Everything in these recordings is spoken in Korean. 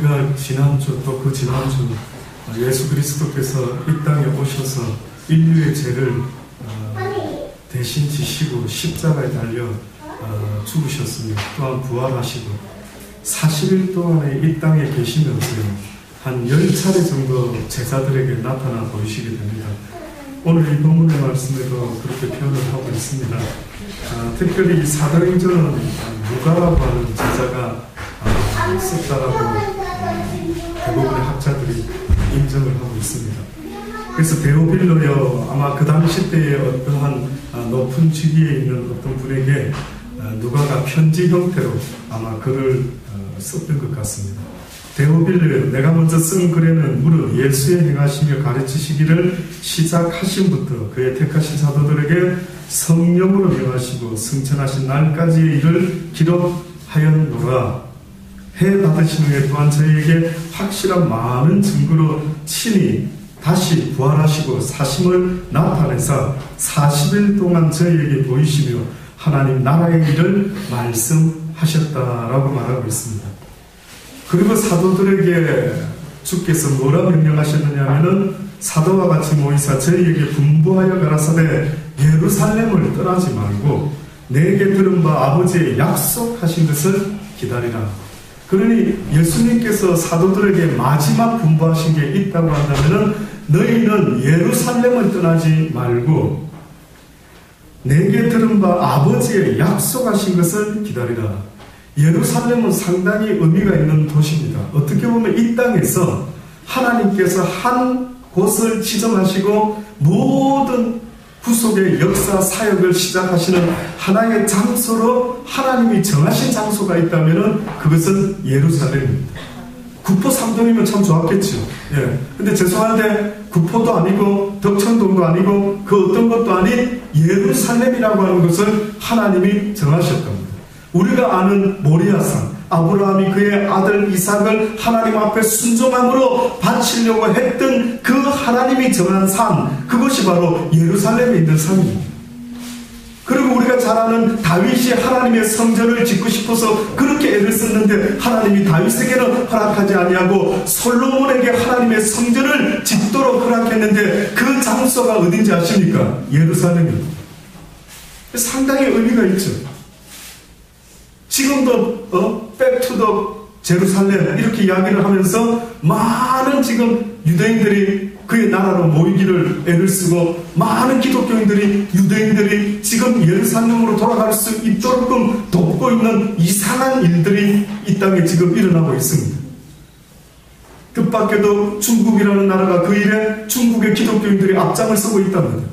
우리가 지난주 또 그 지난주 예수 그리스도께서 이 땅에 오셔서 인류의 죄를 대신 지시고 십자가에 달려 죽으셨으며 또한 부활하시고 40일 동안에 이 땅에 계시면서요 한 10차례 정도 제자들에게 나타나 보이시게 됩니다. 오늘 이 본문의 말씀에도 그렇게 표현을 하고 있습니다. 특별히 이 사도행전은 누가라고 하는 제자가 썼다라고 대부분의 학자들이 인정을 하고 있습니다. 그래서 데오빌로여 아마 그 당시 때의 어떠한 높은 직위에 있는 어떤 분에게 누가가 편지 형태로 아마 글을 썼던 것 같습니다. 데오빌로여 내가 먼저 쓴 글에는 무릇 예수의 행하시며 가르치시기를 시작하신부터 그의 택하신 사도들에게 성령으로 명하시고 승천하신 날까지의 일을 기록하였노라. 해 받으신 후에 또한 저희에게 확실한 많은 증거로 친히 다시 부활하시고 사심을 나타내사 40일 동안 저희에게 보이시며 하나님 나라의 일을 말씀하셨다라고 말하고 있습니다. 그리고 사도들에게 주께서 뭐라 명령하셨느냐 하면은 사도와 같이 모이사 저희에게 분부하여 가라사대 예루살렘을 떠나지 말고 내게 들은 바 아버지의 약속하신 것을 기다리라. 그러니 예수님께서 사도들에게 마지막 분부하신 게 있다고 한다면은 너희는 예루살렘을 떠나지 말고 내게 들은 바 아버지의 약속하신 것을 기다리라. 예루살렘은 상당히 의미가 있는 도시입니다. 어떻게 보면 이 땅에서 하나님께서 한 곳을 지정하시고 모든 구속의 역사 사역을 시작하시는 하나의 장소로 하나님이 정하신 장소가 있다면 그것은 예루살렘입니다. 구포 3동이면 참 좋았겠죠. 예. 근데 죄송한데 구포도 아니고 덕천동도 아니고 그 어떤 것도 아닌 예루살렘이라고 하는 것을 하나님이 정하셨답니다. 우리가 아는 모리아산, 아브라함이 그의 아들 이삭을 하나님 앞에 순종함으로 바치려고 했던 그 하나님이 정한 산, 그것이 바로 예루살렘에 있는 산입니다. 그리고 우리가 잘 아는 다윗이 하나님의 성전을 짓고 싶어서 그렇게 애를 썼는데 하나님이 다윗에게는 허락하지 아니하고 솔로몬에게 하나님의 성전을 짓도록 허락했는데 그 장소가 어딘지 아십니까? 예루살렘입니다. 상당히 의미가 있죠. 지금도 백투더 제루살렘 이렇게 이야기를 하면서 많은 지금 유대인들이 그의 나라로 모이기를 애를 쓰고 많은 기독교인들이 유대인들이 지금 예루살렘으로 돌아갈 수 있도록 돕고 있는 이상한 일들이 이 땅에 지금 일어나고 있습니다. 뜻밖에도 중국이라는 나라가 그 일에 중국의 기독교인들이 앞장을 서고 있답니다.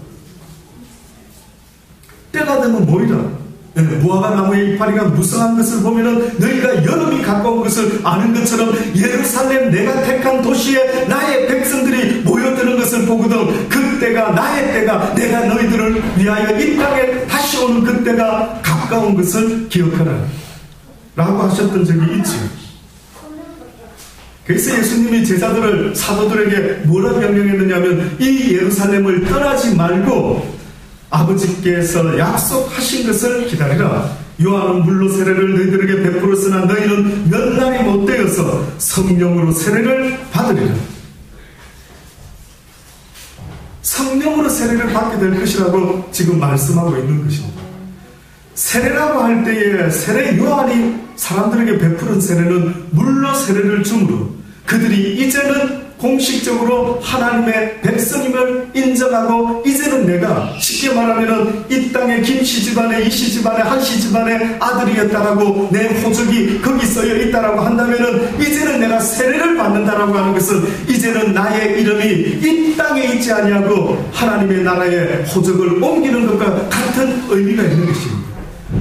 때가 되면 모이라. 무화과 나무의 이파리가 무성한 것을 보면은 너희가 여름이 가까운 것을 아는 것처럼 예루살렘 내가 택한 도시에 나의 백성들이 모여드는 것을 보거든 그때가 나의 때가 내가 너희들을 위하여 이 땅에 다시 오는 그때가 가까운 것을 기억하라 라고 하셨던 적이 있죠. 그래서 예수님이 제자들을 사도들에게 뭐라 명령했느냐 하면 이 예루살렘을 떠나지 말고 아버지께서 약속하신 것을 기다리라. 요한은 물로 세례를 너희들에게 베풀었으나 너희는 몇 날이 못 되어서 성령으로 세례를 받으리라. 성령으로 세례를 받게 될 것이라고 지금 말씀하고 있는 것입니다. 세례라고 할 때에 세례 요한이 사람들에게 베푸는 세례는 물로 세례를 주므로 그들이 이제는 공식적으로 하나님의 백성임을 인정하고 이제는 내가 쉽게 말하면 이 땅의 김씨 집안의 이씨 집안의 한씨 집안의 아들이었다라고 내 호적이 거기 써여 있다라고 한다면 이제는 내가 세례를 받는다라고 하는 것은 이제는 나의 이름이 이 땅에 있지 아니하고 하나님의 나라의 호적을 옮기는 것과 같은 의미가 있는 것입니다.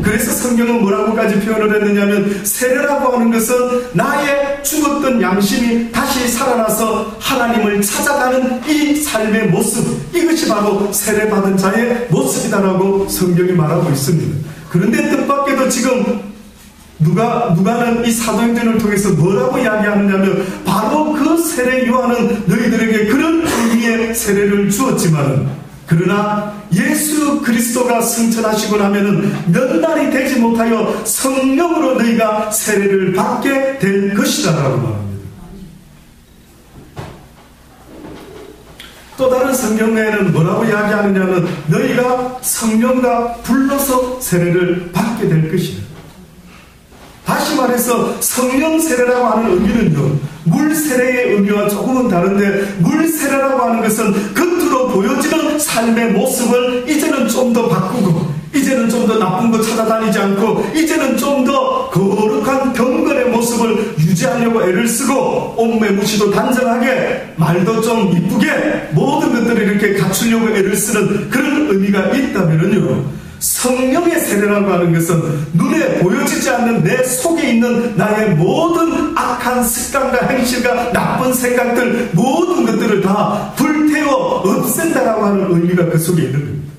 그래서 성경은 뭐라고까지 표현을 했느냐면 세례라고 하는 것은 나의 죽었던 양심이 다시 살아나서 하나님을 찾아가는 이 삶의 모습, 이것이 바로 세례받은 자의 모습이다라고 성경이 말하고 있습니다. 그런데 뜻밖에도 지금 누가는 이 사도행전을 통해서 뭐라고 이야기하느냐면 바로 그 세례 요한은 너희들에게 그런 의미의 세례를 주었지만 그러나 예수 그리스도가 승천하시고 나면은 몇 날이 되지 못하여 성령으로 너희가 세례를 받게 될 것이다 라고 말합니다. 또 다른 성경에는 뭐라고 이야기하느냐면 너희가 성령과 불로서 세례를 받게 될 것이다. 다시 말해서 성령 세례라고 하는 의미는요, 물 세례의 의미와 조금은 다른데, 물 세례라고 하는 것은 겉으로 보여지는 삶의 모습을 이제는 좀 더 바꾸고, 이제는 좀 더 나쁜 거 찾아다니지 않고, 이제는 좀 더 거룩한 경건의 모습을 유지하려고 애를 쓰고, 옷매무시도 단정하게, 말도 좀 이쁘게, 모든 것들을 이렇게 갖추려고 애를 쓰는 그런 의미가 있다면요, 성령의 세례라고 하는 것은 눈에 보여지지 않는 내 속에 있는 나의 모든 악한 습관과 행실과 나쁜 생각들, 모든 것들을 다 불태워 없앤다라고 하는 의미가 그 속에 있는 겁니다.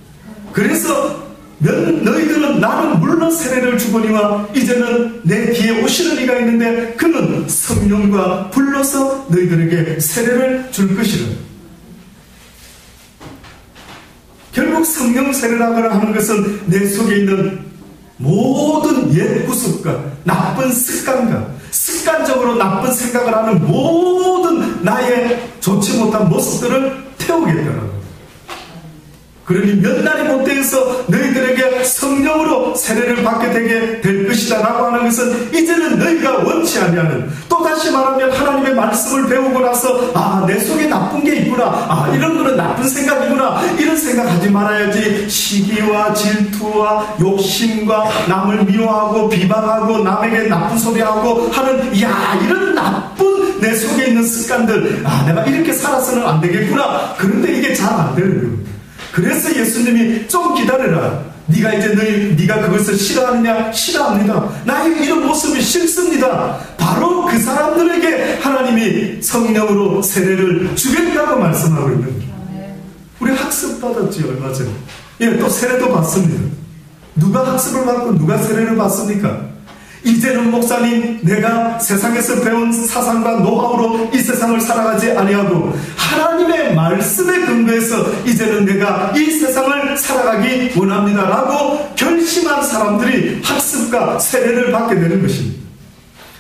그래서 너희들은 나는 물로 세례를 주거니와 이제는 내 뒤에 오시는 이가 있는데 그는 성령과 불로서 너희들에게 세례를 줄 것이라. 결국 성령 세례라고 하는 것은 내 속에 있는 모든 옛 구습과 나쁜 습관과 습관적으로 나쁜 생각을 하는 모든 나의 좋지 못한 모습들을 태우겠다라고. 그러니 몇 날이 못 되어서 너희들에게 성령으로 세례를 받게 되게 될 것이다 라고 하는 것은 이제는 너희가 원치 아니하는, 또다시 말하면 하나님의 말씀을 배우고 나서 내 속에 나쁜 게 있구나, 이런 거는 나쁜 생각이구나, 이런 생각하지 말아야지. 시기와 질투와 욕심과 남을 미워하고 비방하고 남에게 나쁜 소리하고 하는 이런 나쁜 내 속에 있는 습관들, 내가 이렇게 살아서는 안 되겠구나. 그런데 이게 잘 안 되는 겁니다. 그래서 예수님이 좀 기다려라. 네가 그것을 싫어하느냐? 싫어합니다. 나의 이런 모습이 싫습니다. 바로 그 사람들에게 하나님이 성령으로 세례를 주겠다고 말씀하고 있는 거예요. 우리 학습 받았지 얼마 전에. 또 세례도 받습니다. 누가 학습을 받고 누가 세례를 받습니까? 이제는 목사님, 내가 세상에서 배운 사상과 노하우로 이 세상을 살아가지 아니하고 하나님의 말씀에 근거해서 이제는 내가 이 세상을 살아가기 원합니다 라고 결심한 사람들이 학습과 세례를 받게 되는 것입니다.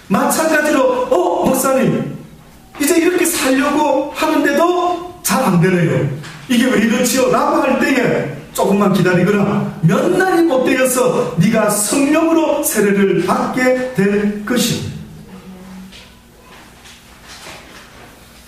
마찬가지로 목사님, 이제 이렇게 살려고 하는데도 잘 안 되네요. 이게 왜 이렇지요? 라고 할 때에 조금만 기다리거라. 몇 날이 못 되어서 네가 성령으로 세례를 받게 될 것입니다.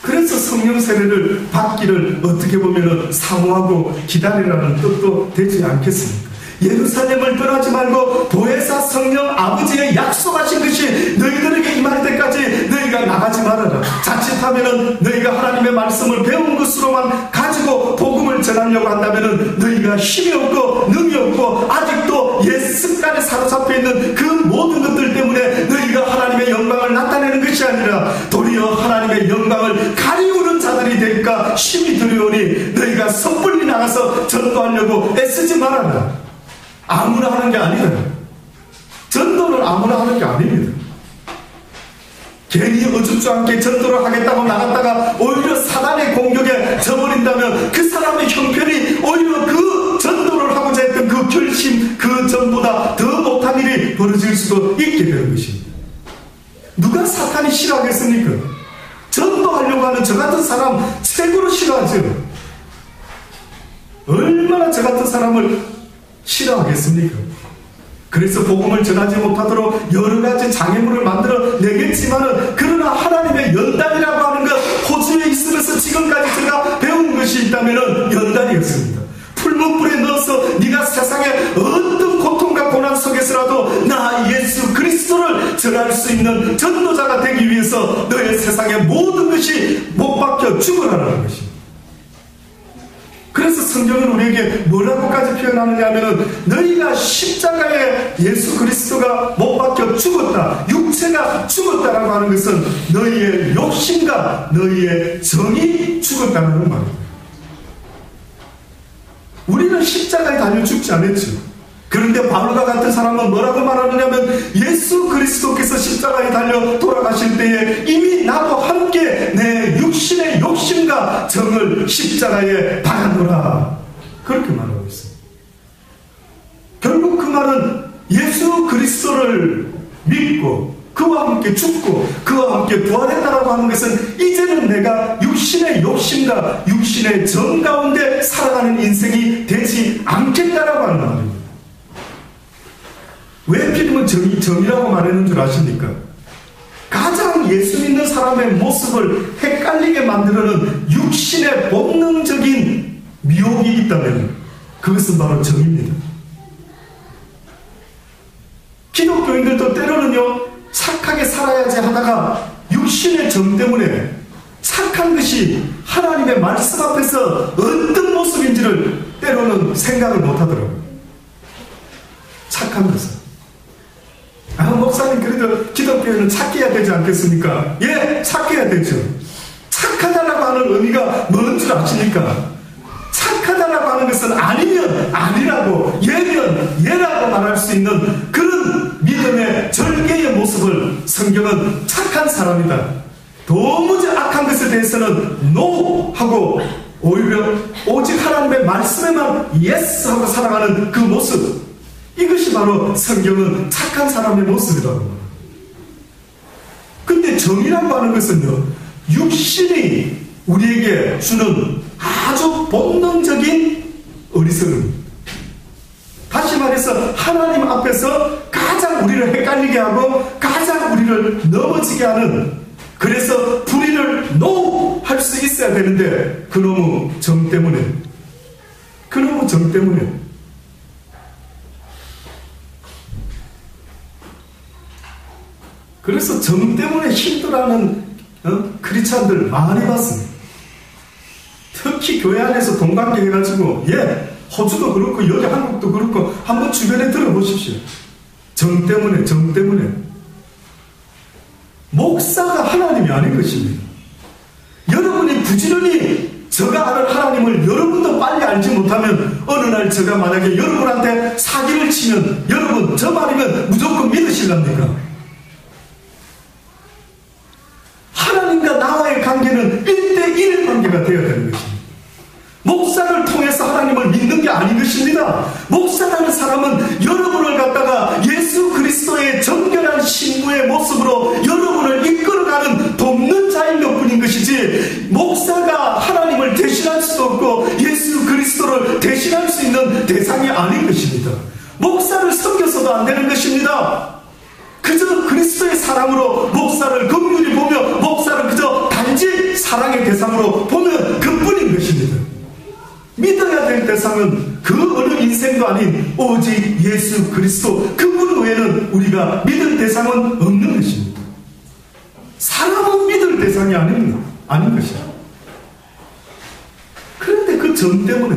그래서 성령 세례를 받기를 어떻게 보면 사모하고 기다리라는 뜻도 되지 않겠습니까? 예루살렘을 떠나지 말고 보혜사 성령 아버지의 약속하신 것이 너희들에게 임할 때까지 너희가 나가지 말아라. 자칫하면 너희가 하나님의 말씀을 배운 것으로만 가지고 복음을 전하려고 한다면 너희가 힘이 없고 능이 없고 아직도 옛 습관에 사로잡혀 있는 그 모든 것들 때문에 너희가 하나님의 영광을 나타내는 것이 아니라 도리어 하나님의 영광을 가리우는 자들이 될까 힘이 두려우니 너희가 섣불리 나가서 전도하려고 애쓰지 말아라. 아무나 하는 게 아니다. 전도는 아무나 하는 게 아닙니다. 괜히 어줍지 않게 전도를 하겠다고 나갔다가 오히려 사단의 공격에 져버린다면 그 사람의 형편이 오히려 그 전도를 하고자 했던 그 결심 그 전보다 더 못한 일이 벌어질 수도 있게 되는 것입니다. 누가 사탄이 싫어하겠습니까? 전도하려고 하는 저 같은 사람 최고로 싫어하죠. 얼마나 저 같은 사람을 싫어하겠습니까? 그래서 복음을 전하지 못하도록 여러 가지 장애물을 만들어 내겠지만은, 그러나 하나님의 연단이라고 하는 것, 호주에 있으면서 지금까지 제가 배운 것이 있다면은 연단이었습니다. 풀무불에 넣어서 네가 세상의 어떤 고통과 고난 속에서라도 나 예수 그리스도를 전할 수 있는 전도자가 되기 위해서 너의 세상의 모든 것이 못 박혀 죽어라라는 것입니다. 그래서 성경은 우리에게 뭐라고까지 표현하느냐 하면, 너희가 십자가에 예수 그리스도가 못 박혀 죽었다, 육체가 죽었다라고 하는 것은 너희의 욕심과 너희의 정이 죽었다는 말입니다. 우리는 십자가에 달려 죽지 않았죠. 그런데 바울과 같은 사람은 뭐라고 말하느냐면, 예수 그리스도께서 십자가에 달려 돌아가실 때에 이미 나도 함께 내 육신의 욕심과 정을 십자가에 박아놓으라, 그렇게 말하고 있습니다. 결국 그 말은 예수 그리스도를 믿고 그와 함께 죽고 그와 함께 부활했다라고 하는 것은 이제는 내가 육신의 욕심과 육신의 정 가운데 살아가는 인생이 되지 않겠다라고 하는 말입니다. 왜 필름은 정이라고 말하는 줄 아십니까? 가장 예수 믿는 사람의 모습을 헷갈리게 만드는 육신의 본능적인 미혹이 있다면 그것은 바로 정입니다. 기독교인들도 때로는요, 착하게 살아야지 하다가 육신의 정 때문에 착한 것이 하나님의 말씀 앞에서 어떤 모습인지를 때로는 생각을 못하더라고요. 착한 것은. 목사님 그래도 기독교인은 착해야 되지 않겠습니까? 예, 착해야 되죠. 착하다라고 하는 의미가 뭔 줄 아십니까? 착하다라고 하는 것은 아니면 아니라고, 예면 예라고 말할 수 있는 그런 믿음의 절개의 모습을 성경은 착한 사람이다, 도무지 악한 것에 대해서는 NO 하고 오히려 오직 하나님의 말씀에만 YES 하고 살아가는 그 모습, 이것이 바로 성경은 착한 사람의 모습이라고. 근데 정이라고 하는 것은요, 육신이 우리에게 주는 아주 본능적인 어리석음, 다시 말해서 하나님 앞에서 가장 우리를 헷갈리게 하고 가장 우리를 넘어지게 하는, 그래서 불의를 NO 할 수 있어야 되는데 그놈의 정 때문에, 그놈의 정 때문에 그래서 정 때문에 힘들어하는 크리스찬들 많이 봤습니다. 특히 교회 안에서 동관계 해가지고, 예, 호주도 그렇고 여기 한국도 그렇고 한번 주변에 들어보십시오. 정 때문에, 정 때문에. 목사가 하나님이 아닌 것입니다. 여러분이 부지런히 저가 아는 하나님을 여러분도 빨리 알지 못하면 어느 날 저가 만약에 여러분한테 사기를 치면 여러분 저 말이면 무조건 믿으실랍니까? 하나님과 나와의 관계는 1대1 관계가 되어야 되는 것입니다. 목사를 통해서 하나님을 믿는 게 아닌 것입니다. 목사라는 사람은 여러분을 갖다가 예수 그리스도의 정결한 신부의 모습으로 여러분을 이끌어가는 돕는 자인 것뿐인 것이지, 목사가 하나님을 대신할 수도 없고 예수 그리스도를 대신할 수 있는 대상이 아닌 것입니다. 목사를 섬겨서도 안 되는 것입니다. 그저 그리스도의 사랑으로 목사를 긍휼히 보며 목사를 그저 단지 사랑의 대상으로 보면 그뿐인 것입니다. 믿어야 될 대상은 그 어느 인생도 아닌 오직 예수 그리스도, 그분 외에는 우리가 믿을 대상은 없는 것입니다. 사람은 믿을 대상이 아닌 것이야. 그런데 그 정 때문에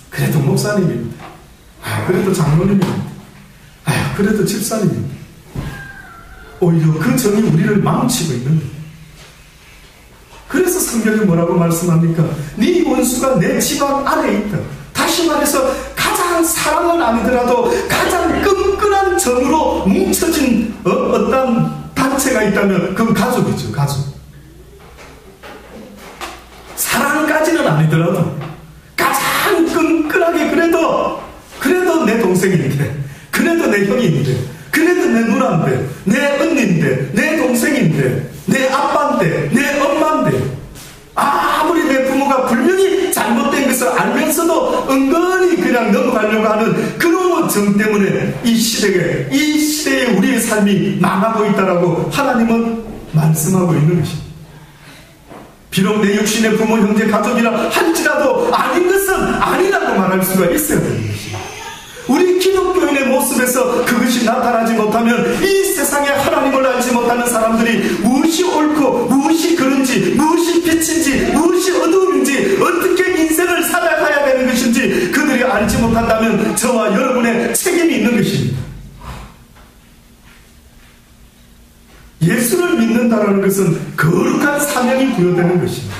그래도 목사님입니다, 그래도 장로님입니다, 그래도 집사님입니다, 오히려 그 정이 우리를 망치고 있는 거예요. 그래서 성경이 뭐라고 말씀합니까? 네 원수가 내 집안 안에 있다. 다시 말해서 가장 사랑은 아니더라도 가장 끈끈한 정으로 뭉쳐진 어떤 단체가 있다면 그건 가족이죠. 가족. 사랑까지는 아니더라도 가장 끈끈하게 그래도 내 동생인데, 그래도 내 형인데, 그래도 내 누나인데, 내 언니인데, 내 동생인데, 내 아빠인데, 내 엄마인데, 아무리 내 부모가 분명히 잘못된 것을 알면서도 은근히 그냥 넘어가려고 하는 그런 정 때문에 이 시대에 우리의 삶이 망하고 있다라고 하나님은 말씀하고 있는 것입니다. 비록 내 육신의 부모, 형제, 가족이라 할지라도 아닌 것은 아니라고 말할 수가 있어야 되는 것입니다. 우리 기독교인의 모습에서 그것이 나타나지 못하면 이 세상에 하나님을 알지 못하는 사람들이 무엇이 옳고 무엇이 그른지, 무엇이 빛인지, 무엇이 어두움인지, 어떻게 인생을 살아가야 되는 것인지 그들이 알지 못한다면 저와 여러분의 책임이 있는 것입니다. 예수를 믿는다는 것은 거룩한 사명이 부여되는 것입니다.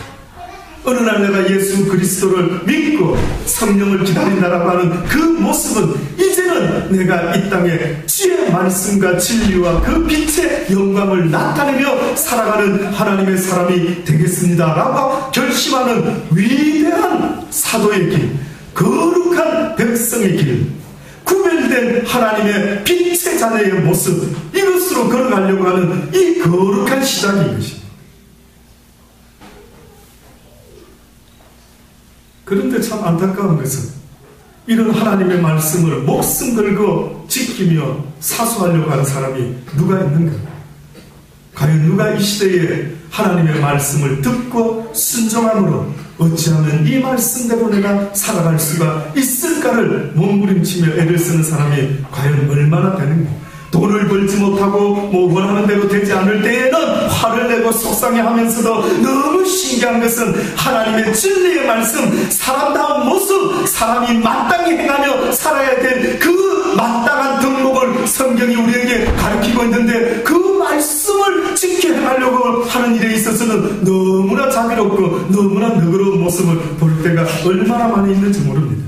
어느 날 내가 예수 그리스도를 믿고 성령을 기다린다라고 하는 그 모습은 이제는 내가 이 땅에 주의 말씀과 진리와 그 빛의 영광을 나타내며 살아가는 하나님의 사람이 되겠습니다 라고 결심하는 위대한 사도의 길, 거룩한 백성의 길, 구별된 하나님의 빛의 자녀의 모습, 이것으로 걸어가려고 하는 이 거룩한 시작인 것입니다. 그런데 참 안타까운 것은 이런 하나님의 말씀을 목숨 걸고 지키며 사수하려고 하는 사람이 누가 있는가? 과연 누가 이 시대에 하나님의 말씀을 듣고 순종함으로 어찌하면 이 말씀대로 내가 살아갈 수가 있을까를 몸부림치며 애를 쓰는 사람이 과연 얼마나 되는가? 돈을 벌지 못하고 뭐 원하는 대로 되지 않을 때에는 화를 내고 속상해하면서도 너무 신기한 것은 하나님의 진리의 말씀, 사람다운 모습, 사람이 마땅히 행하며 살아야 될 그 마땅한 덕목을 성경이 우리에게 가르치고 있는데 그 말씀을 지켜 행하려고 하는 일에 있어서는 너무나 자비롭고 너무나 너그러운 모습을 볼 때가 얼마나 많이 있는지 모릅니다.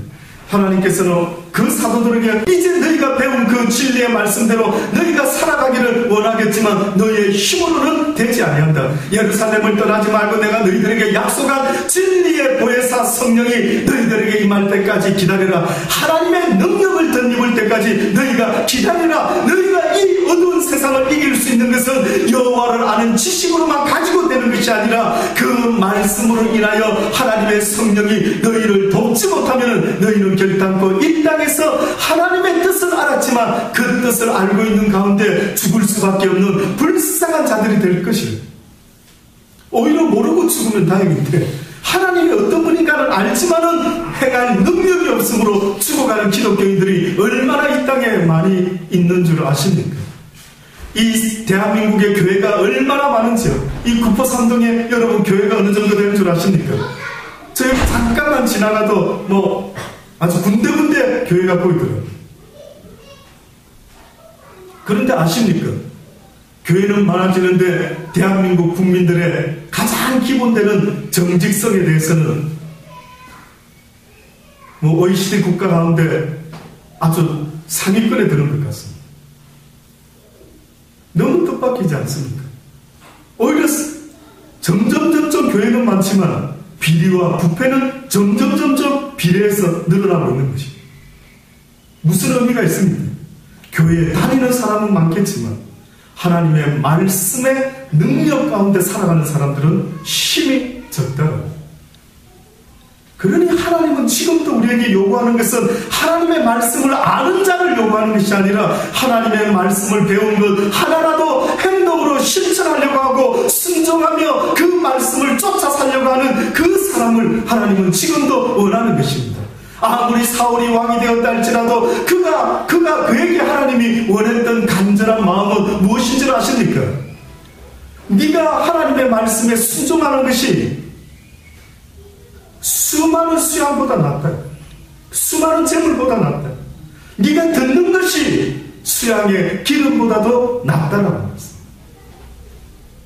하나님께서는 그 사도들에게 이제 너희가 배운 그 진리의 말씀대로 너희가 살아가기를 원하겠지만 너희의 힘으로는 되지 아니한다. 예루살렘을 떠나지 말고 내가 너희들에게 약속한 진리의 보혜사 성령이 너희들에게 임할 때까지 기다려라. 하나님의 능력을 덧입을 때까지 너희가 기다려라. 너희가 이 어두운 세상을 이길 수 있는 것은 여호와를 아는 지식으로만 가지고 되는 것이 아니라 그 말씀으로 인하여 하나님의 성령이 너희를 돕지 못하면 너희는 결단코 이 땅에서 하나님의 뜻을 알았지만 그 뜻을 알고 있는 가운데 죽을 수밖에 없는 불쌍한 자들이 될 것이에요. 오히려 모르고 죽으면 다행인데 하나님이 어떤 분인가는 알지만은 행할 능력이 없으므로 죽어가는 기독교인들이 얼마나 이 땅에 많이 있는 줄 아십니까? 이 대한민국의 교회가 얼마나 많은지요. 이 구포산동에 여러분 교회가 어느 정도 되는 줄 아십니까? 저희 잠깐만 지나가도 뭐 아주 군데군데 교회가 보이더라고요. 그런데 아십니까? 교회는 많아지는데 대한민국 국민들의 가장 기본되는 정직성에 대해서는 뭐 OECD 국가 가운데 아주 상위권에 드는 것 같습니다. 너무 뜻밖이지 않습니까? 오히려 점점 교회는 많지만 비리와 부패는 점점 비례해서 늘어나고 있는 것입니다. 무슨 의미가 있습니까? 교회에 다니는 사람은 많겠지만 하나님의 말씀의 능력 가운데 살아가는 사람들은 힘이 적다고. 그러니 하나님은 지금도 우리에게 요구하는 것은 하나님의 말씀을 아는 자를 요구하는 것이 아니라 하나님의 말씀을 배운 것 하나라도 행동으로 실천하려고 하고 순종하며 그 말씀을 쫓아 살려고 하는 그 사람을 하나님은 지금도 원하는 것입니다. 아무리 사울이 왕이 되었다 할지라도 그에게 하나님이 원했던 간절한 마음은 무엇인 줄 아십니까? 네가 하나님의 말씀에 순종하는 것이 수많은 수양보다 낫다. 수많은 재물보다 낫다. 네가 듣는 것이 수양의 기름보다도 낫다라고 말씀.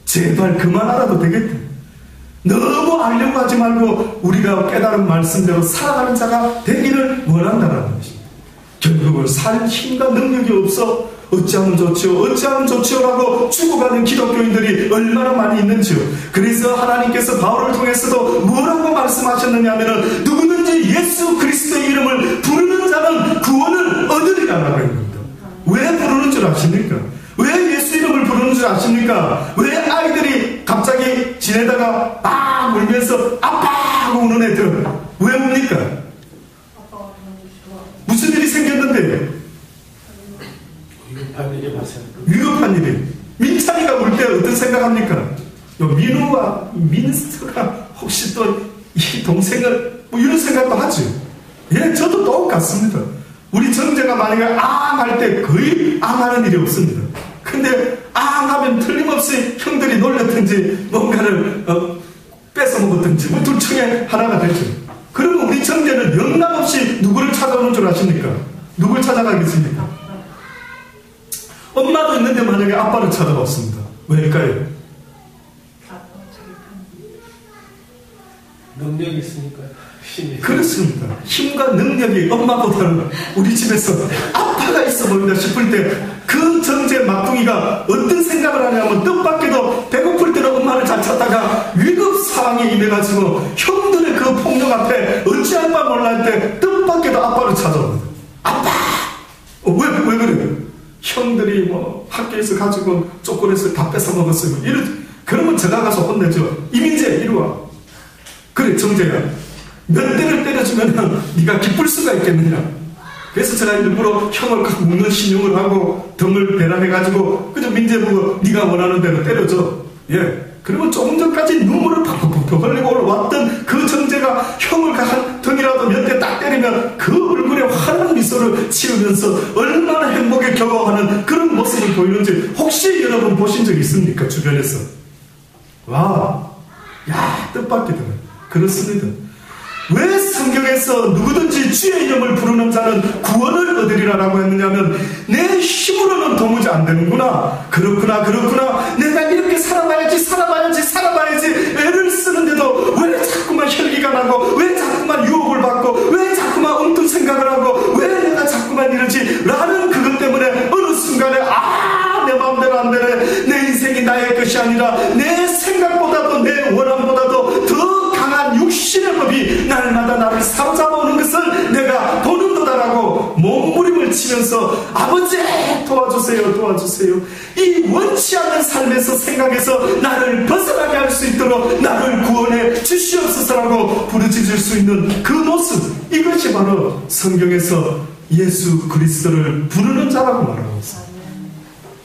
제발 그만 알아도 되겠다. 너무 알려고 하지 말고 우리가 깨달은 말씀대로 살아가는 자가 되기를 원한다라는 것입니다. 결국은 살 힘과 능력이 없어 어찌하면 좋지요 라고 죽어가는 기독교인들이 얼마나 많이 있는지요. 그래서 하나님께서 바울을 통해서도 뭐라고 말씀하셨느냐 하면은 누구든지 예수 그리스도의 이름을 부르는 자는 구원을 얻으리라고 했습니다. 왜 부르는 줄 아십니까? 왜 예수 이름을 부르는 줄 아십니까? 왜 아이들이 갑자기 지내다가 막 울면서 아빠 하고 우는 애들 왜 웁니까? 무슨 일이 생겼는데? 위급한 일이. 민찬이가 울 때 어떤 생각합니까? 민우와 민스터가 혹시 또 이 동생을 뭐 이런 생각도 하죠. 예, 저도 똑같습니다. 우리 정재가 만약에 앙 할 때 거의 앙 하는 일이 없습니다. 근데 앙 하면 틀림없이 형들이 놀렸든지 뭔가를 뺏어 먹었든지 뭐 둘 중에 하나가 되죠. 그러면 우리 정재는 영락없이 누구를 찾아오는 줄 아십니까? 누굴 찾아가겠습니까? 엄마도 있는데 만약에 아빠를 찾아왔습니다. 왜일까요? 능력이 있으니까요. 힘이. 그렇습니다. 힘과 능력이 엄마보다는 우리 집에서 아빠가 있어 보인다 싶을 때 그 정제 막둥이가 어떤 생각을 하냐면 뜻밖에도 배고플 때는 엄마를 잘 찾다가 위급 상황에 임해가지고 형들의 그 폭력 앞에 어찌할 바 몰라 할 때 뜻밖에도 아빠를 찾아옵니다. 아빠! 왜 그래요? 형들이 뭐 학교에서 가지고 초콜릿을 다 뺏어 먹었어요. 그러면 제가 가서 혼내죠. 이민재 이리 와. 그래 정재야. 몇 대를 때려주면 네가 기쁠 수가 있겠느냐. 그래서 제가 일부러 형을 갖고 묶는 신용을 하고 덤을 배란해가지고 그저 민재 보고 네가 원하는 대로 때려줘. 예. 그리고 조금 전까지 눈물을 팍팍팍 흘리고 올라왔던 그 정재가 형을 한 덩이라도 몇 대 딱 때리면 그 얼굴에 환한 미소를 지으면서 얼마나 행복에 겨워하는 그런 모습을 보이는지 혹시 여러분 보신 적 있습니까? 주변에서. 와, 야, 뜻밖이더라. 그렇습니다. 왜 성경에서 누구든지 주의 이름을 부르는 자는 구원을 얻으리라라고 했느냐면 내 힘으로는 도무지 안 되는구나. 그렇구나. 내가 이렇게 살아봐야지 애를 쓰는데도 왜 자꾸만 혈기가 나고 왜 자꾸만 유혹을 받고 왜 자꾸만 엉뚱 생각을 하고 왜 내가 자꾸만 이러지 라는 그것 때문에 어느 순간에 내 마음대로 안 되네. 내 인생이 나의 것이 아니라 내 생각보다도 내 원함보다도 더 강한 육신의 법이 날마다 나를 사로잡아오는 것을 내가 보는도다라고 몸부림을 치면서 아버지 도와주세요. 이 원치 않는 삶에서 생각해서 나를 벗어나게 할 수 있도록 나를 구원해 주시옵소서라고 부르짖을 수 있는 그 모습, 이것이 바로 성경에서 예수 그리스도를 부르는 자라고 말하고 있어요.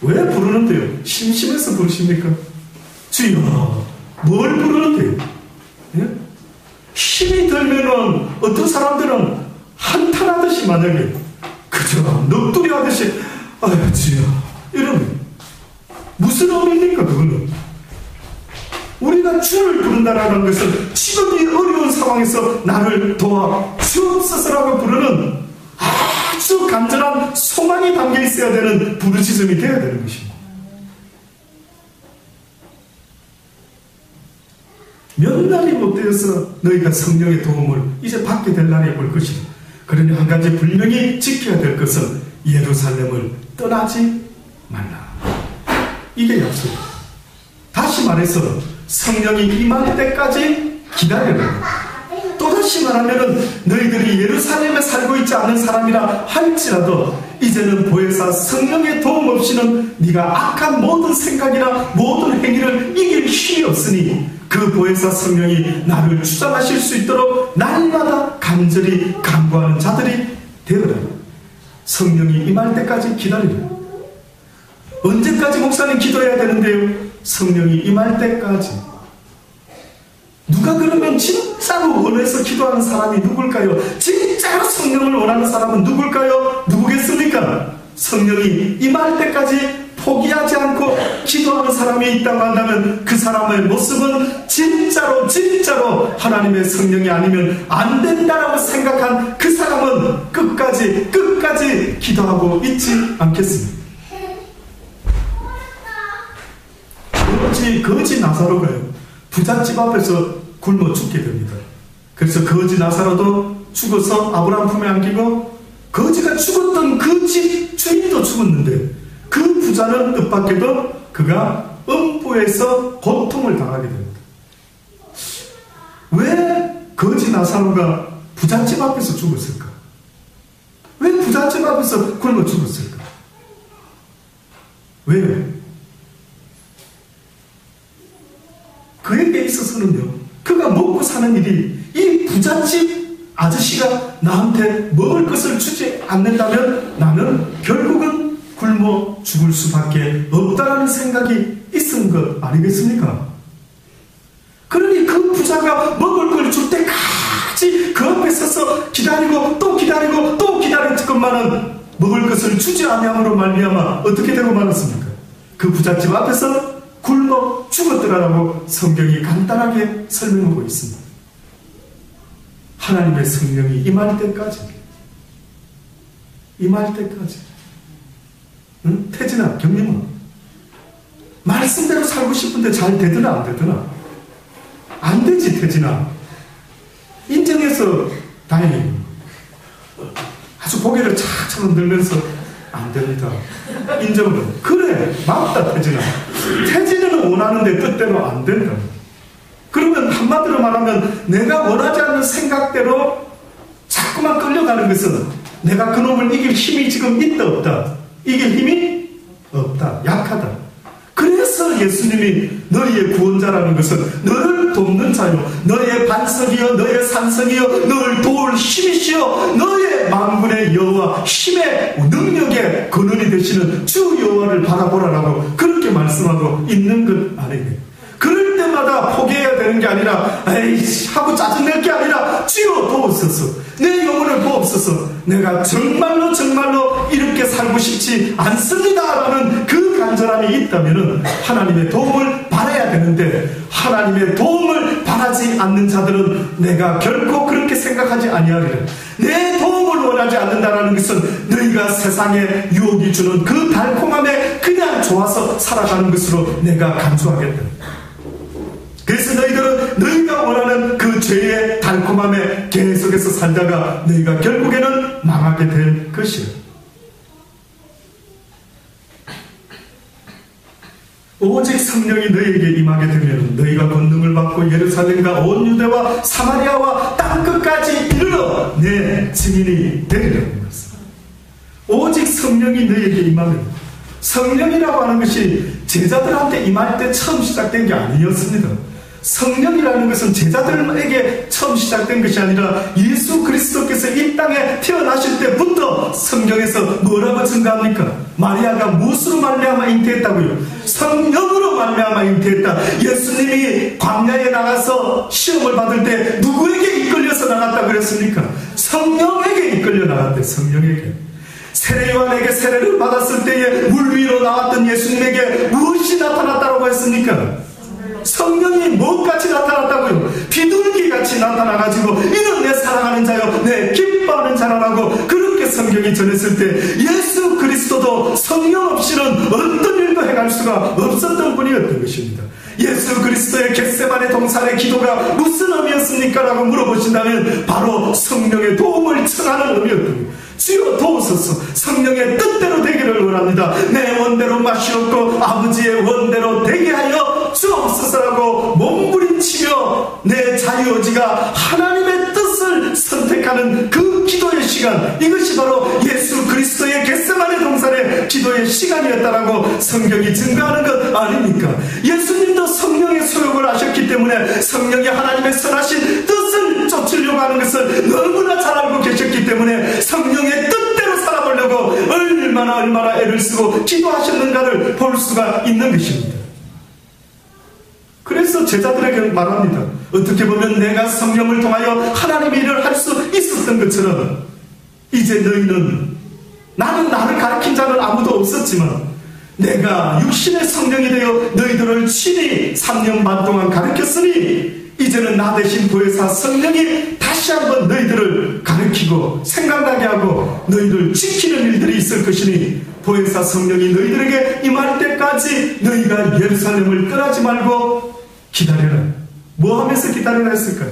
왜 부르는데요? 심심해서 부르십니까? 주여, 뭘 부르는데요? 예? 힘이 들면은 어떤 사람들은 한탄하듯이 만약에 그저 넋두리 하듯이 아유 주여 이러면 무슨 의미입니까? 그거는 우리가 주를 부른다라는 것은 지금 이 어려운 상황에서 나를 도와 주옵소서라고 부르는 아주 간절한 소망이 담겨 있어야 되는 부르짖음이 되어야 되는 것입니다. 몇 날이 못 되어서 너희가 성령의 도움을 이제 받게 될 날이 올 것이다. 그러니 한 가지 분명히 지켜야 될 것은 예루살렘을 떠나지 말라. 이게 약속이다. 다시 말해서 성령이 임할 때까지 기다려라. 또다시 말하면 너희들이 예루살렘에 살고 있지 않은 사람이라 할지라도 이제는 보혜사 성령의 도움 없이는 네가 악한 모든 생각이나 모든 행위를 이길 힘이 없으니 그 보혜사 성령이 나를 주장하실 수 있도록 날마다 간절히 간구하는 자들이 되어라. 성령이 임할 때까지 기다리라. 언제까지 목사님 기도해야 되는데요? 성령이 임할 때까지. 누가 그러면 진짜로 원해서 기도하는 사람이 누굴까요? 진짜로 성령을 원하는 사람은 누굴까요? 누구겠습니까? 성령이 임할 때까지 포기하지 않고 기도하는 사람이 있다고 한다면 그 사람의 모습은 진짜로 하나님의 성령이 아니면 안 된다라고 생각한 그 사람은 끝까지 기도하고 있지 않겠습니까? 거지 나사로가요. 부잣집 앞에서 굶어 죽게 됩니다. 그래서 거지 나사로도 죽어서 아브라함 품에 안기고 거지가 죽었던 그 집 주인도 죽었는데 그 부자는 뜻밖에도 그가 음부에서 고통을 당하게 됩니다. 왜 거지 나사로가 부잣집 앞에서 죽었을까? 왜 부잣집 앞에서 굶어 죽었을까? 왜요? 그에게 있어서는요, 그가 먹고 사는 일이 이 부잣집 아저씨가 나한테 먹을 것을 주지 않는다면 나는 결국은 굶어 죽을 수밖에 없다라는 생각이 있은 것 아니겠습니까? 그러니 그 부자가 먹을 걸 줄 때까지 그 앞에 서서 기다리고 또 기다렸건만은 먹을 것을 주지 아니함으로 말미암아 어떻게 되고 말았습니까? 그 부잣집 앞에서 굶어 죽었더라라고 성경이 간단하게 설명하고 있습니다. 하나님의 성령이 임할 때까지. 응? 태진아, 경림아, 말씀대로 살고 싶은데 잘 되드나 안 되드나? 안 되지, 태진아. 인정해서 다행히 아주 고개를 착착 흔들면서 안 됩니다. 인정을. 그래, 맞다, 태진아. 태진이는 원하는데 뜻대로 안 된다. 그러면 한마디로 말하면 내가 원하지 않는 생각대로 자꾸만 끌려가는 것은 내가 그놈을 이길 힘이 지금 있다 없다? 이길 힘이 없다. 약하다. 그래서 예수님이 너희의 구원자라는 것은 너를 너를 돕는 자요 너의 반석이요 너의 산성이요 너를 도울 힘이시요 너의 만군의 여호와 힘의 능력의 근원이 되시는 주 여호와를 바라보라라고 그렇게 말씀하고 있는 것 아니에요. 그럴 때마다 포기해야 되는 게 아니라 에이 하고 짜증낼 게 아니라 주여 도우소서 내 영혼을 보옵소서 내가 정말로 이렇게 살고 싶지 않습니다라는 그 간절함이 있다면 하나님의 도움을 바라야 되는데 하나님의 도움을 바라지 않는 자들은 내가 결코 그렇게 생각하지 아니하리라. 내 도움을 원하지 않는다라는 것은 너희가 세상에 유혹이 주는 그 달콤함에 그냥 좋아서 살아가는 것으로 내가 간주하겠다. 그래서 너희들은 너희가 원하는 그 죄의 달콤함에 계속해서 살다가 너희가 결국에는 망하게 될 것이야. 오직 성령이 너희에게 임하게 되면 너희가 권능을 받고 예루살렘과 온 유대와 사마리아와 땅끝까지 이르러 내 증인이 되리라고 말씀. 오직 성령이 너희에게 임하면 성령이라고 하는 것이 제자들한테 임할 때 처음 시작된 게 아니었습니다. 성령이라는 것은 제자들에게 처음 시작된 것이 아니라 예수 그리스도께서 이 땅에 태어나실 때부터 성경에서 뭐라고 증가합니까? 마리아가 무엇으로 말미암아 잉태했다고요? 성령으로 말미암아 잉태했다. 예수님이 광야에 나가서 시험을 받을 때 누구에게 이끌려서 나갔다고 그랬습니까? 성령에게 이끌려 나갔대. 성령에게. 세례요한에게 세례를 받았을 때에 물 위로 나왔던 예수님에게 무엇이 나타났다고 했습니까? 성령이 무엇같이 나타났다고요? 비둘기같이 나타나가지고 이는 내 사랑하는 자요 내 기뻐하는 자라고 그렇게 성경이 전했을 때 예수 그리스도도 성령 없이는 어떤 일도 해갈 수가 없었던 분이었던 것입니다. 예수 그리스도의 겟세마네 동산의 기도가 무슨 의미였습니까? 라고 물어보신다면 바로 성령의 도움을 청하는 의미였던 거예요. 주여 도우소서. 성령의 뜻대로 되기를 원합니다. 내 원대로 마시옵고 아버지의 원대로 되게 하여 주옵소서라고 몸부림치며 내 자유의지가 하나님의 뜻을 선택하는 그 기도의 시간, 이것이 바로 예수 그리스도의 겟세마네 동산의 기도의 시간이었다라고 성경이 증거하는 것 아닙니까? 예수님도 성령의 소욕을 하셨기 때문에 성령이 하나님의 선하신 뜻을 쫓으려고 하는 것을 너무나 잘 알고 계셨기 때문에 성령의 뜻대로 살아보려고 얼마나 애를 쓰고 기도하셨는가를 볼 수가 있는 것입니다. 그래서 제자들에게 말합니다. 어떻게 보면 내가 성령을 통하여 하나님의 일을 할 수 있었던 것처럼 이제 너희는, 나는 나를 가르친 자는 아무도 없었지만 내가 육신의 성령이 되어 너희들을 친히 3년 반 동안 가르쳤으니 이제는 나 대신 보혜사 성령이 다시 한번 너희들을 가르치고 생각나게 하고 너희를 지키는 일들이 있을 것이니 보혜사 성령이 너희들에게 임할 때까지 너희가 예루살렘을 떠나지 말고 기다려라. 뭐 하면서 기다려라 했을까요?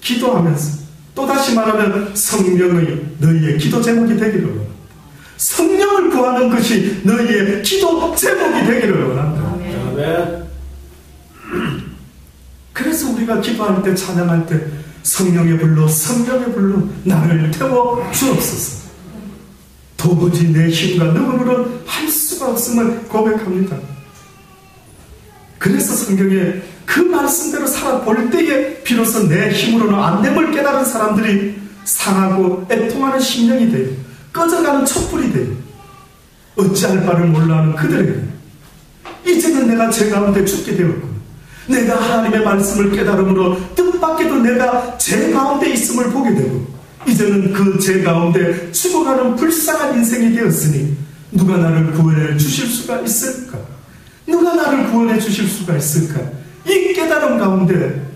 기도하면서. 또다시 말하면 성령의 너희의 기도 제목이 되기를 원합니다. 성령을 구하는 것이 너희의 기도 제목이 되기를 원합니다. 아멘. 그래서 우리가 기도할 때, 찬양할 때 성령의 불로 나를 태워 주옵소서. 도무지 내 힘과 능력으로는 할 수가 없음을 고백합니다. 그래서 성경에 그 말씀대로 살아볼 때에 비로소 내 힘으로는 안 됨을 깨달은 사람들이 상하고 애통하는 심령이 돼요. 꺼져가는 촛불이 돼요. 어찌할 바를 몰라하는 그들에게 이제는 내가 죄 가운데 죽게 되었구나. 내가 하나님의 말씀을 깨달음으로 뜻밖에도 내가 죄 가운데 있음을 보게 되고 이제는 그 죄 가운데 죽어가는 불쌍한 인생이 되었으니 누가 나를 구원해 주실 수가 있을까? 누가 나를 구원해 주실 수가 있을까? 이 깨달음 가운데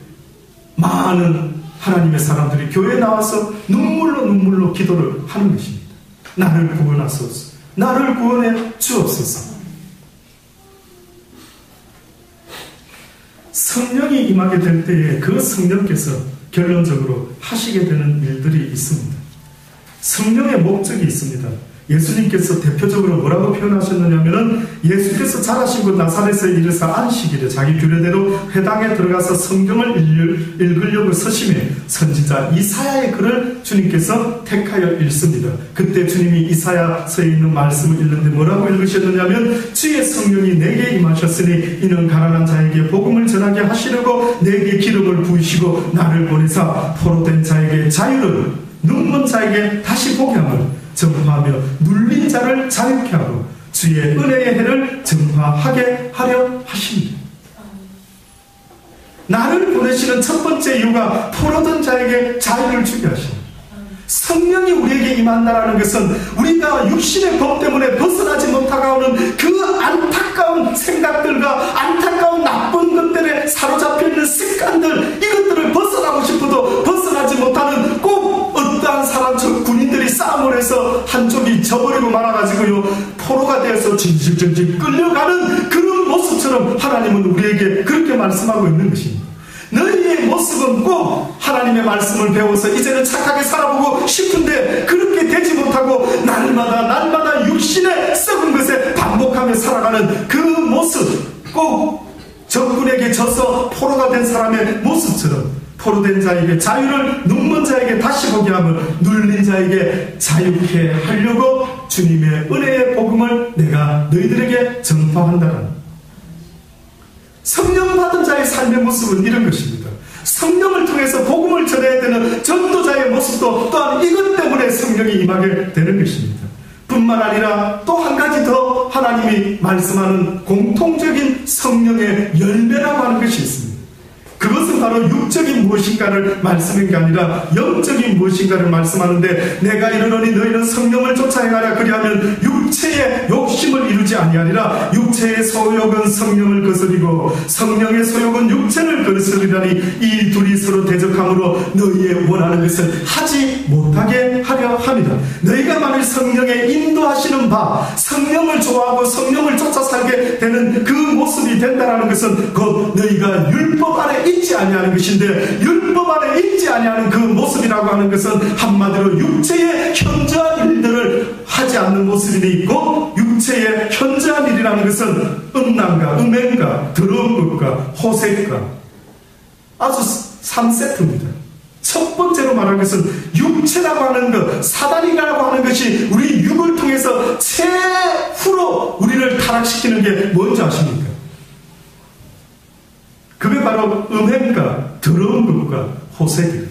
많은 하나님의 사람들이 교회에 나와서 눈물로 기도를 하는 것입니다. 나를 구원하소서. 나를 구원해 주옵소서. 성령이 임하게 될 때에 그 성령께서 결론적으로 하시게 되는 일들이 있습니다. 성령의 목적이 있습니다. 예수님께서 대표적으로 뭐라고 표현하셨느냐면은 예수께서 자라신 곳 나사렛에 이르사 안식일에 자기 규례대로 회당에 들어가서 성경을 읽으려고 서심해 선지자 이사야의 글을 주님께서 택하여 읽습니다. 그때 주님이 이사야서에 있는 말씀을 읽는데 뭐라고 읽으셨느냐면 주의 성령이 내게 임하셨으니 이는 가난한 자에게 복음을 전하게 하시려고 내게 기름을 부으시고 나를 보내사 포로된 자에게 자유를, 눈먼 자에게 다시 보게 함을 전파하며 눌린 자를 자유케 하고 주의 은혜의 해를 전파하게 하려 하십니다. 나를 보내시는 첫 번째 이유가 포로된 자에게 자유를 주게 하십니다. 성령이 우리에게 임한다라는 것은 우리가 육신의 법 때문에 벗어나지 못하고 오는 그 안타까운 생각들과 안타까운 나쁜 것들에 사로잡혀 있는 습관들, 이것들을 벗어나고 싶어도 벗어나지 못하는, 꼭 어떠한 사람처럼 군인들이 싸움을 해서 한쪽이 져버리고 말아가지고요 포로가 되어서 질질질질 끌려가는 그런 모습처럼 하나님은 우리에게 그렇게 말씀하고 있는 것입니다. 너희의 모습은 꼭 하나님의 말씀을 배워서 이제는 착하게 살아보고 싶은데 그렇게 되지 못하고 날마다 육신의 썩은 것에 반복하며 살아가는 그 모습, 꼭 적군에게 져서 포로가 된 사람의 모습처럼 포로된 자에게 자유를, 눈먼 자에게 다시 보게 함을, 눌린 자에게 자유케 하려고 주님의 은혜의 복음을 내가 너희들에게 전파한다는, 성령 받은 자의 삶의 모습은 이런 것입니다. 성령을 통해서 복음을 전해야 되는 전도자의 모습도 또한 이것 때문에 성령이 임하게 되는 것입니다. 뿐만 아니라 또 한 가지 더 하나님이 말씀하는 공통적인 성령의 열매라고 하는 것이 있습니다. 그것은 바로 육적인 무엇인가를 말씀한 게 아니라 영적인 무엇인가를 말씀하는데, 내가 이르노니 너희는 성령을 쫓아 행하라. 그리하면 육체의 욕심을 이루지 아니하리라. 육체의 소욕은 성령을 거스리고 성령의 소욕은 육체를 거스리라니 이 둘이 서로 대적함으로 너희의 원하는 것을 하지 못하게 하려 합니다. 너희가 만일 성령의 인도하시는 바, 성령을 좋아하고 성령을 쫓아 살게 되는 그 모습이 된다는 것은 곧 너희가 율법 아래 있지 아니하는 것인데, 율법 안에 있지 아니하는 그 모습이라고 하는 것은 한마디로 육체의 현저한 일들을 하지 않는 모습이니, 곧 육체의 현저한 일이라는 것은 음란과 음행과 더러운 것과 호색과 아주 3세트입니다. 첫 번째로 말하는 것은 육체라고 하는 것, 사단이라고 하는 것이 우리 육을 통해서 최후로 우리를 타락시키는 게 뭔지 아십니까? 그게 바로 음행과 더러운 것과 호색이에요.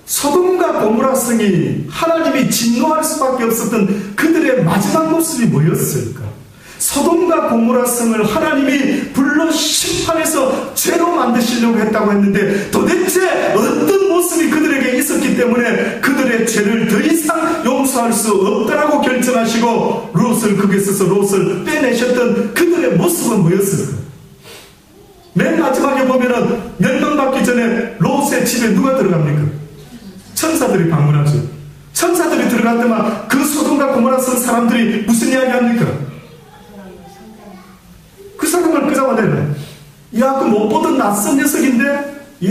소돔과 고모라 성이 하나님이 진노할 수밖에 없었던 그들의 마지막 모습이 뭐였을까? 소돔과 고모라 성을 하나님이 불러 심판해서 죄로 만드시려고 했다고 했는데, 도대체 어떤 모습이 그들에게 있었기 때문에 그들의 죄를 더 이상 용서할 수 없다라고 결정하시고 롯을 거기서 롯을 빼내셨던 그들의 모습은 뭐였을까? 맨 마지막에 보면은 멸망받기 전에 롯의 집에 누가 들어갑니까? 천사들이 방문하죠. 천사들이 들어갈 때만 그 소돔과 고모라 성 사람들이 무슨 이야기 합니까? 그 사람을 끄잡아내라. 야, 그 못 보던 낯선 녀석인데,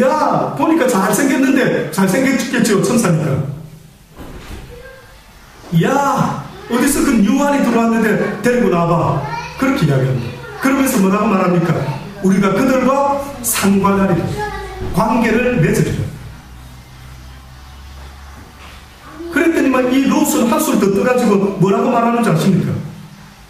야, 보니까 잘생겼는데, 잘생겼겠죠, 천사니까. 야, 어디서 그 유한이 들어왔는데 데리고 나와봐. 그렇게 이야기합니다. 그러면서 뭐라고 말합니까? 우리가 그들과 상관하리라. 관계를 맺으리라. 그랬더니만 이 롯은 한술 더 떠가지고 뭐라고 말하는지 아십니까?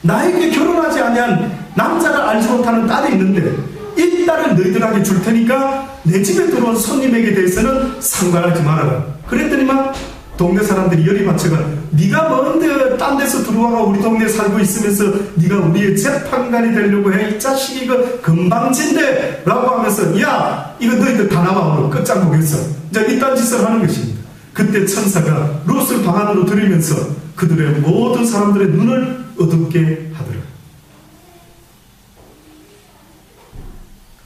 나에게 결혼하지 아니한 남자를 알지 못하는 딸이 있는데 이 딸을 너희들에게 줄 테니까 내 집에 들어온 손님에게 대해서는 상관하지 말아라. 그랬더니만 동네 사람들이 열이 받쳐가, 네가 뭔데 딴 데서 들어와가 우리 동네에 살고 있으면서 네가 우리의 재판관이 되려고 해? 이 자식이 이거 금방진데 라고 하면서, 야, 이거 너희들 다 나와 오늘 끝장 보겠어. 이제 이딴 짓을 하는 것입니다. 그때 천사가 롯을 방 안으로 들이면서 그들의 모든 사람들의 눈을 어둡게 하더라.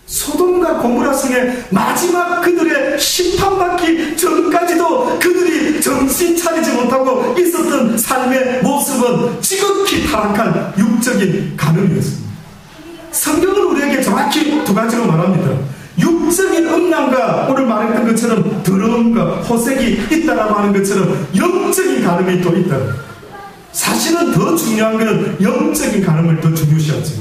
소돔과 고모라 성의 마지막 그들의 심판받기 전까지도 그들이 정신 차리지 못하고 있었던 삶의 모습은 지극히 타락한 육적인 간음이었습니다. 성경은 우리에게 정확히 두 가지로 말합니다. 육적인 음란과 오늘 말했던 것처럼 더러움과 호색이 있다라고 하는 것처럼 영적인 간음이 또 있다. 사실은 더 중요한 것은 영적인 간음을 더 중요시하죠.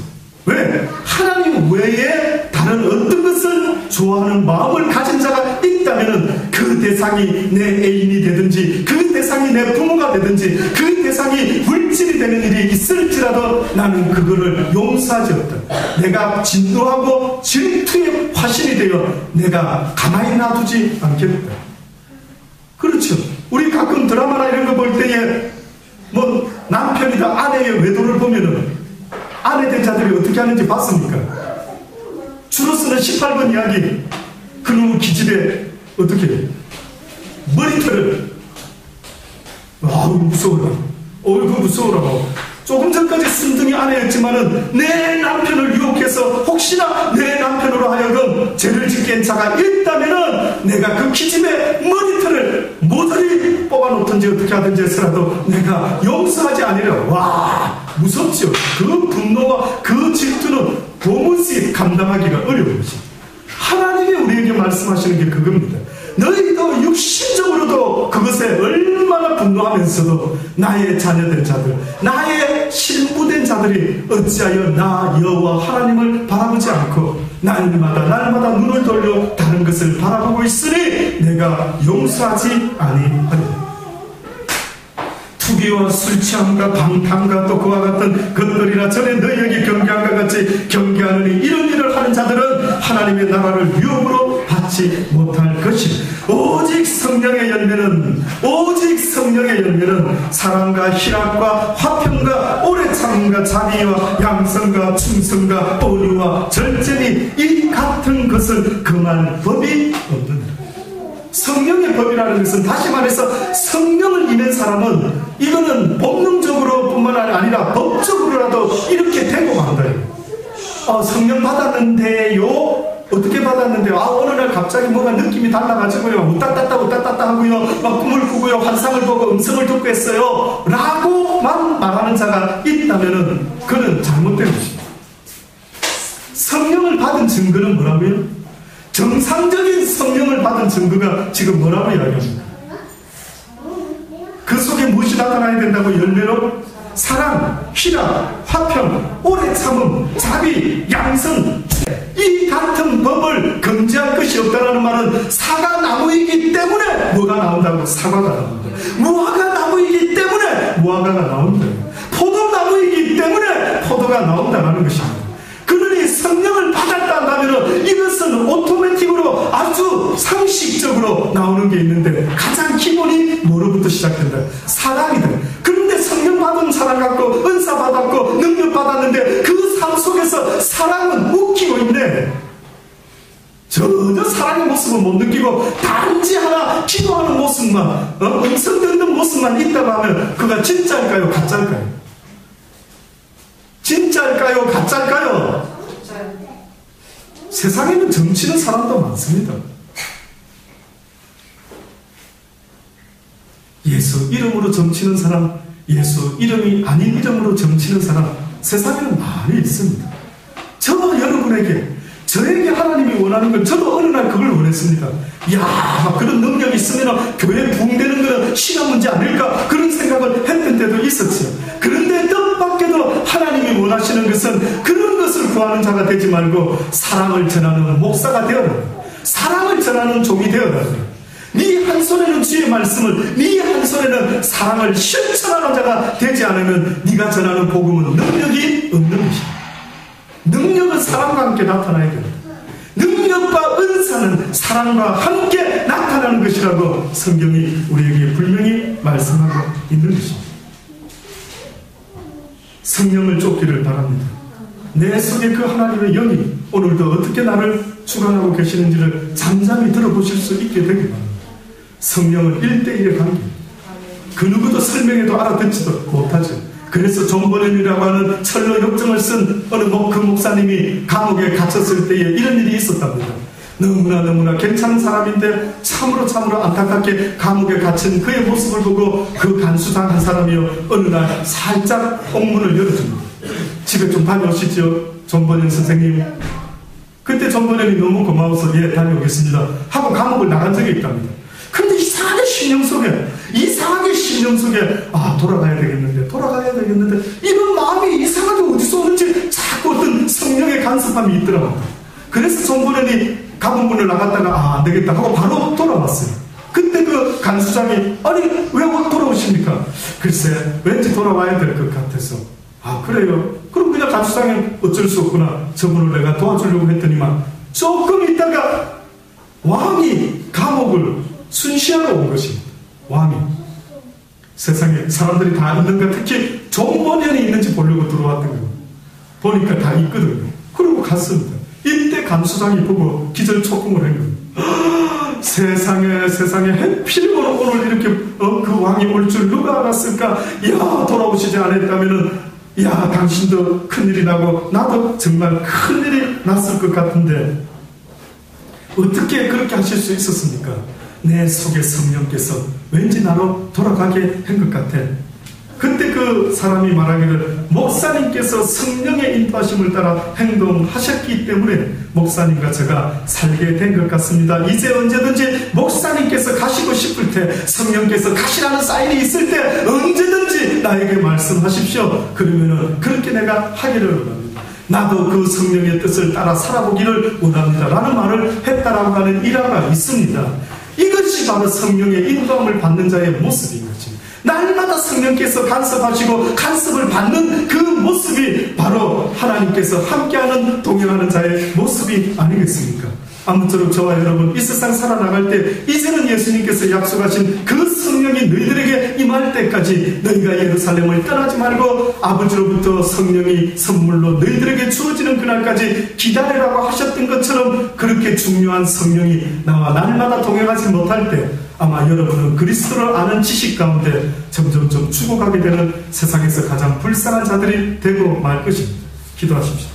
왜? 하나님 외에 다른 어떤 것을 좋아하는 마음을 가진 자가 있다면 그 대상이 내 애인이 되든지 그 대상이 내 부모가 되든지 그 대상이 물질이 되는 일이 있을지라도 나는 그거를 용서하지 없다. 내가 진노하고 질투의 화신이 되어 내가 가만히 놔두지 않겠다. 그렇죠. 우리 가끔 드라마나 이런 거 볼 때에 뭐 남편이다 아내의 외도를 보면은 아내 된 자들이 어떻게 하는지 봤습니까? 주로 쓰는 18번 이야기. 그놈의 기집애 어떻게 해? 머리털을 무서워라. 그거 무서워라고. 조금 전까지 순둥이 아내였지만은 내 남편을 유혹해서 혹시나 내 남편으로 하여금 죄를 짓게 한 자가 있다면은 내가 그 기집애 머리털을 모조리 뽑아놓든지 어떻게 하든지 해서라도 내가 용서하지 않으려. 와, 무섭죠. 그 분노와 그 질투는 도무지 감당하기가 어려운 것이. 하나님이 우리에게 말씀하시는 게 그겁니다. 너희도 육신적으로도 그것에 얼마나 분노하면서도 나의 자녀된 자들, 나의 신부된 자들이 어찌하여 나 여호와 하나님을 바라보지 않고 날마다 눈을 돌려 다른 것을 바라보고 있으니 내가 용서하지 아니하리라. 투기와 술취함과 방탕과 또 그와 같은 것들이나 전에 너희에게 경계한 것 같이 경계하느니 이런 일을 하는 자들은 하나님의 나라를 유업으로 받지 못할 것이다. 오직 성령의 열매는 사랑과 희락과 화평과 오래 참음과 자비와 양성과 충성과 온유와 절제니 이 같은 것을 금할 법이 없느니라. 성령의 법이라는 것은 다시 말해서 성령을 입은 사람은 이거는 본능적으로 뿐만 아니라 법적으로라도 이렇게 되고 만다. 성령 받았는데요. 어떻게 받았는데요? 어느 날 갑자기 뭐가 느낌이 달라가지고요. 우따따따 하고요. 막 꿈을 꾸고요. 환상을 보고 음성을 듣고 했어요. 라고만 말하는 자가 있다면은 그는 잘못된 것입니다. 성령을 받은 증거는 뭐라고요? 정상적인 성령을 받은 증거가 지금 뭐라고 이야기합니까? 그 속에 무엇이 나타나야 된다고? 열매로 사랑, 희락, 화평, 오래 참음, 자비, 양성, 이 같은 법을 금지할 것이 없다는 말은 사과나무이기 때문에 뭐가 나온다고? 사과가 나온다. 무화과 나무이기 때문에 무화과가 나온다. 포도나무이기 때문에 포도가 나온다는 것입니다. 그러니 성령을 받았다면 이것은 오토매틱으로 아주 상식적으로 나오는 게 있는데 가장 기본이 뭐로부터 시작된다? 사랑이다. 그런데 성령 받은 사람 갖고 은사 받았고 능력 받았는데 그 삶 속에서 사랑은 웃기고 있네. 전혀 사랑의 모습을 못 느끼고 단지 하나 기도하는 모습만 음성 듣는 모습만 있다고 하면 그가 진짜일까요? 가짜일까요? 진짜일까요? 가짜일까요? 세상에는 정치는 사람도 많습니다. 예수 이름으로 정치는 사람, 예수 이름이 아닌 이름으로 정치는 사람 세상에는 많이 있습니다. 저도 여러분에게 저에게 하나님이 원하는 걸 저도 어느 날 그걸 원했습니다. 막 그런 능력이 있으면 교회 부흥되는 것은 시간 문제 아닐까 그런 생각을 했던 때도 있었죠. 그런데 뜻밖에도 하나님이 원하시는 것은 그런 것을 구하는 자가 되지 말고 사랑을 전하는 목사가 되어라. 사랑을 전하는 종이 되어라. 네 한 손에는 주의 말씀을, 네 한 손에는 사랑을 실천하는 자가 되지 않으면 네가 전하는 복음은 능력이 없는 것이다. 능력은 사랑과 함께 나타나야 된다. 능력과 은사는 사랑과 함께 나타나는 것이라고 성경이 우리에게 분명히 말씀하고 있는 것입니다. 성령을 쫓기를 바랍니다. 내 속에 그 하나님의 영이 오늘도 어떻게 나를 주관하고 계시는지를 잠잠히 들어보실 수 있게 되기 바랍니다. 성령은 1대1의 관계입니다. 그 누구도 설명해도 알아듣지도 못하죠. 그래서 존 버nen이라고 하는 철로 역정을 쓴 어느 그 목사님이 감옥에 갇혔을 때에 이런 일이 있었답니다. 너무나 괜찮은 사람인데 참으로 안타깝게 감옥에 갇힌 그의 모습을 보고 그 간수당한 사람이요 어느 날 살짝 옥문을 열어줍니다. 집에 좀 다녀오시죠 존 버nen 선생님. 그때 존 버nen이 너무 고마워서 예 다녀오겠습니다 하고 감옥을 나간 적이 있답니다. 근데 이상하게 심령 속에 돌아가야 되겠는데 이런 마음이 이상하게 어디서 오는지 자꾸 어떤 성령의 간섭함이 있더라고요. 그래서 존 버nen이 감옥문을 나갔다가 안 되겠다 하고 바로 돌아왔어요. 그때 그 간수장이 아니 왜 돌아오십니까? 글쎄 왠지 돌아와야 될 것 같아서. 아 그래요? 그럼 그냥 간수장이 어쩔 수 없구나. 저분을 내가 도와주려고 했더니만 조금 있다가 왕이 감옥을 순시하러 온 것입니다. 왕이. 세상에 사람들이 다 있는가, 특히 종본연이 있는지 보려고 들어왔던 거예요. 보니까 다 있거든요. 그러고 갔습니다. 이때 간수장이 보고 기절초풍을 한 거예요. 세상에 해필이면 오늘 이렇게 그 왕이 올 줄 누가 알았을까? 야 돌아오시지 않았다면은 야 당신도 큰일이 나고 나도 정말 큰일이 났을 것 같은데 어떻게 그렇게 하실 수 있었습니까? 내 속에 성령께서 왠지 나로 돌아가게 한 것 같아. 그때 그 사람이 말하기를 목사님께서 성령의 인도하심을 따라 행동하셨기 때문에 목사님과 제가 살게 된 것 같습니다. 이제 언제든지 목사님께서 가시고 싶을 때, 성령께서 가시라는 사인이 있을 때 언제든지 나에게 말씀하십시오. 그러면은 그렇게 내가 하기를 원합니다. 나도 그 성령의 뜻을 따라 살아보기를 원합니다 라는 말을 했다라고 하는 일화가 있습니다. 이것이 바로 성령의 인도함을 받는 자의 모습인 거지. 날마다 성령께서 간섭하시고 간섭을 받는 그 모습이 바로 하나님께서 함께하는 동행하는 자의 모습이 아니겠습니까? 아무쪼록 저와 여러분 이 세상 살아나갈 때 이제는 예수님께서 약속하신 그 성령이 너희들에게 임할 때까지 너희가 예루살렘을 떠나지 말고 아버지로부터 성령이 선물로 너희들에게 주어지는 그날까지 기다리라고 하셨던 것처럼 그렇게 중요한 성령이 나와 날마다 동행하지 못할 때 아마 여러분은 그리스도를 아는 지식 가운데 점점점 죽어가게 되는 세상에서 가장 불쌍한 자들이 되고 말 것입니다. 기도하십시오.